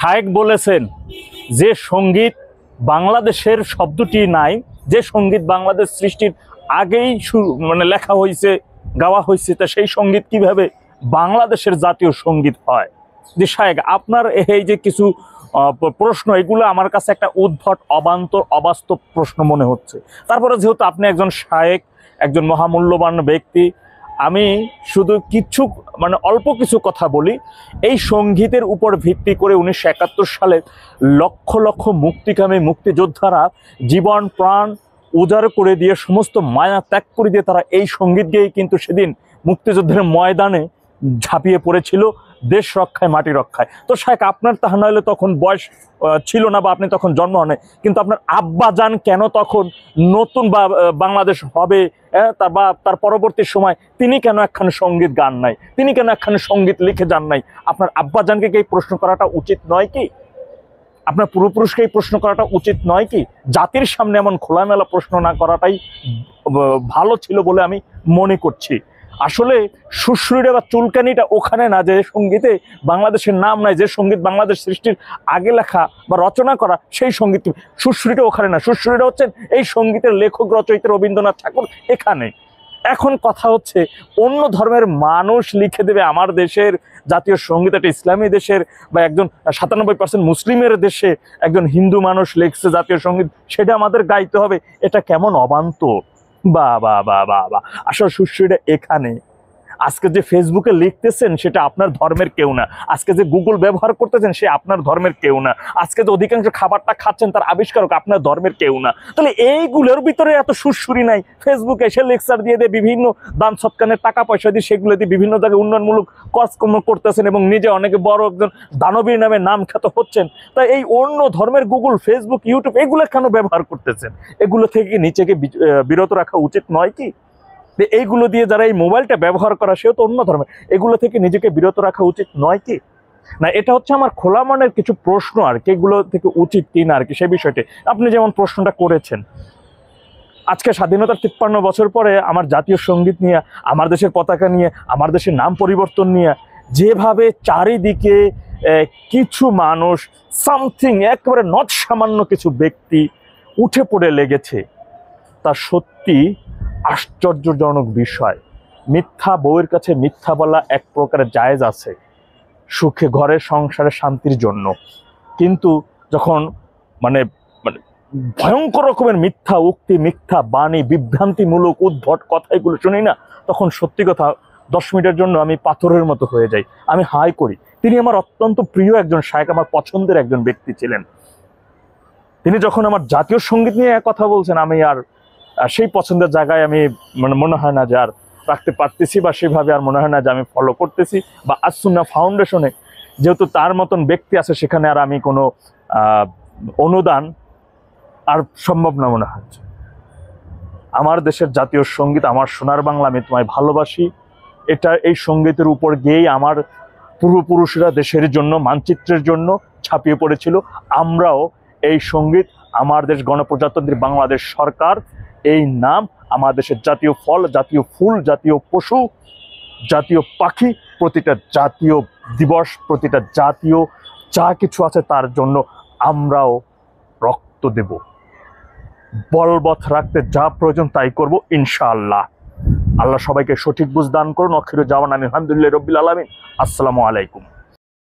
শায়েক বলেছেন যে সঙ্গীত বাংলাদেশের শব্দটি নাই, যে সঙ্গীত বাংলাদেশ সৃষ্টির আগেই লেখা হয়েছে, গাওয়া হয়েছে, তা সেই সঙ্গীত কিভাবে বাংলাদেশের জাতীয় সঙ্গীত হয়? যে শায়েক, আপনার এই যে কিছু প্রশ্ন, এগুলো আমার কাছে একটা উদ্ভট, অবান্তর, অবাস্তব প্রশ্ন মনে হচ্ছে। তারপরে যেহেতু আপনি একজন শায়েক, একজন মহামূল্যবান ব্যক্তি, আমি শুধু অল্প কিছু কথা বলি। এই সঙ্গীতের উপর ভিত্তি করে 1971 সালে লক্ষ লক্ষ মুক্তিকামী মুক্তিযোদ্ধারা জীবন প্রাণ উজাড় করে দিয়ে, সমস্ত মায়া ত্যাগ করে দিয়ে তারা এই সঙ্গীত গেয়ে কিন্তু সেদিন মুক্তিযুদ্ধের ময়দানে ঝাঁপিয়ে পড়েছিল দেশ রক্ষায়, মাটি রক্ষায়। তো শায়েক, আপনার তাহা নইলে তখন বয়স ছিল না বা আপনি তখন জন্ম হন, কিন্তু আপনার আব্বা যান কেন তখন নতুন বা বাংলাদেশ হবে তার পরবর্তী সময় তিনি কেন একখানে সঙ্গীত গান নাই, তিনি কেন একখানে সঙ্গীত লিখে যান নাই? আপনার আব্বা জানকে এই প্রশ্ন করাটা উচিত নয় কি? আপনার পূর্বপুরুষকে এই প্রশ্ন করাটা উচিত নয় কি? জাতির সামনে এমন খোলামেলা প্রশ্ন না করাটাই ভালো ছিল বলে আমি মনে করছি। আসলে সুশ্রুড়ে বা চুলকানিটা ওখানে না, যে সঙ্গীতে বাংলাদেশের নাম নাই, যে সঙ্গীত বাংলাদেশ সৃষ্টির আগে লেখা বা রচনা করা, সেই সঙ্গীত। সুশ্রুড়িটা ওখানে না, সুশ্রুড়িটা হচ্ছেন এই সঙ্গীতের লেখক রচয়িতা রবীন্দ্রনাথ ঠাকুর এখানে। এখন কথা হচ্ছে, অন্য ধর্মের মানুষ লিখে দেবে আমার দেশের জাতীয় সঙ্গীত, একটা ইসলামী দেশের বা একজন 97% মুসলিমের দেশে একজন হিন্দু মানুষ লিখছে জাতীয় সঙ্গীত, সেটা আমাদের গাইতে হবে? এটা কেমন অবান্তর! বা বা বা বা বা আসলে সুশ্রীটা এখানে। আজকে যে ফেসবুকে লিখতেছেন সেটা আপনার ধর্মের কেউ না, আজকে যে গুগল ব্যবহার করতেছেন সে আপনার ধর্মের কেউ না, আজকে যে অধিকাংশ খাবারটা খাচ্ছেন তার আবিষ্কারক আপনার ধর্মের কেউ না। তাহলে এইগুলোর ভিতরে এত সুরসুরি নাই? ফেসবুকে এসে লেকচার দিয়ে দিয়ে, বিভিন্ন দান সৎকানের টাকা পয়সা দিয়ে, সেগুলো দিয়ে বিভিন্ন জায়গায় উন্নয়নমূলক কাজকর্ম করতেছেন এবং নিজে অনেকে বড় একজন দানবীর নামে নাম খ্যাত হচ্ছেন। তাই এই অন্য ধর্মের গুগল, ফেসবুক, ইউটিউব এগুলো কেন ব্যবহার করতেছেন? এগুলো থেকে নিজেকে বিরত রাখা উচিত নয় কি? এইগুলো দিয়ে যারা এই মোবাইলটা ব্যবহার করা, সেও তো অন্য ধর্মের, এগুলো থেকে নিজেকে বিরত রাখা উচিত নয় কি? না, এটা হচ্ছে আমার খোলা মনের কিছু প্রশ্ন আর কি, এগুলো থেকে উচিত কি না আর কি, সেই বিষয়টি আপনি যেমন প্রশ্নটা করেছেন। আজকে স্বাধীনতার 53 বছর পরে আমার জাতীয় সঙ্গীত নিয়ে, আমার দেশের পতাকা নিয়ে, আমার দেশের নাম পরিবর্তন নিয়ে যেভাবে চারিদিকে কিছু মানুষ, সামথিং একেবারে নট সামান্য কিছু ব্যক্তি উঠে পড়ে লেগেছে, তা সত্যি আশ্চর্যজনক বিষয়। মিথ্যা বউয়ের কাছে মিথ্যা বলা এক প্রকারের জায়েজ আছে, সুখে ঘরে সংসারে শান্তির জন্য, কিন্তু যখন মানে মানে ভয়ঙ্কর রকমের মিথ্যা উক্তি, মিথ্যা বাণী, বিভ্রান্তিমূলক উদ্ভট কথা এগুলো শুনি না, তখন সত্যি কথা 10 মিনিটের জন্য আমি পাথরের মতো হয়ে যাই, আমি হাই করি। তিনি আমার অত্যন্ত প্রিয় একজন শায়েক, আমার পছন্দের একজন ব্যক্তি ছিলেন। তিনি যখন আমার জাতীয় সঙ্গীত নিয়ে কথা বলছেন, আমি আর সেই পছন্দের জায়গায় আমি মনে হয় না যে আর রাখতে পারতেছি, বা সেভাবে আর মনে হয় না যে আমি ফলো করতেছি, বা আসুন্নাহ ফাউন্ডেশনে যেহেতু তার মতন ব্যক্তি আছে, সেখানে আর আমি কোনো অনুদান আর সম্ভব না মনে হচ্ছে। আমার দেশের জাতীয় সঙ্গীত, আমার সোনার বাংলা, আমি তোমায় ভালোবাসি, এটা এই সঙ্গীতের উপর গিয়েই আমার পূর্বপুরুষরা দেশের জন্য, মানচিত্রের জন্য ছাপিয়ে পড়েছিল। আমরাও এই সঙ্গীত, আমার দেশ গণপ্রজাতন্ত্রী বাংলাদেশ সরকার, এই নাম, আমার দেশের জাতীয় ফল, জাতীয় ফুল, জাতীয় পশু, জাতীয় পাখি, প্রতিটা জাতীয় দিবস, প্রতিটা জাতীয় যা কিছু আছে তার জন্য আমরাও রক্ত দেব। বলবৎ রাখতে যা প্রয়োজন তাই করব ইনশাআল্লাহ। আল্লাহ সবাইকে সঠিক বুঝ দান করুন। আখিরু জাওয়ানা আলহামদুলিল্লাহি রাব্বিল আলামিন। আসসালামু আলাইকুম।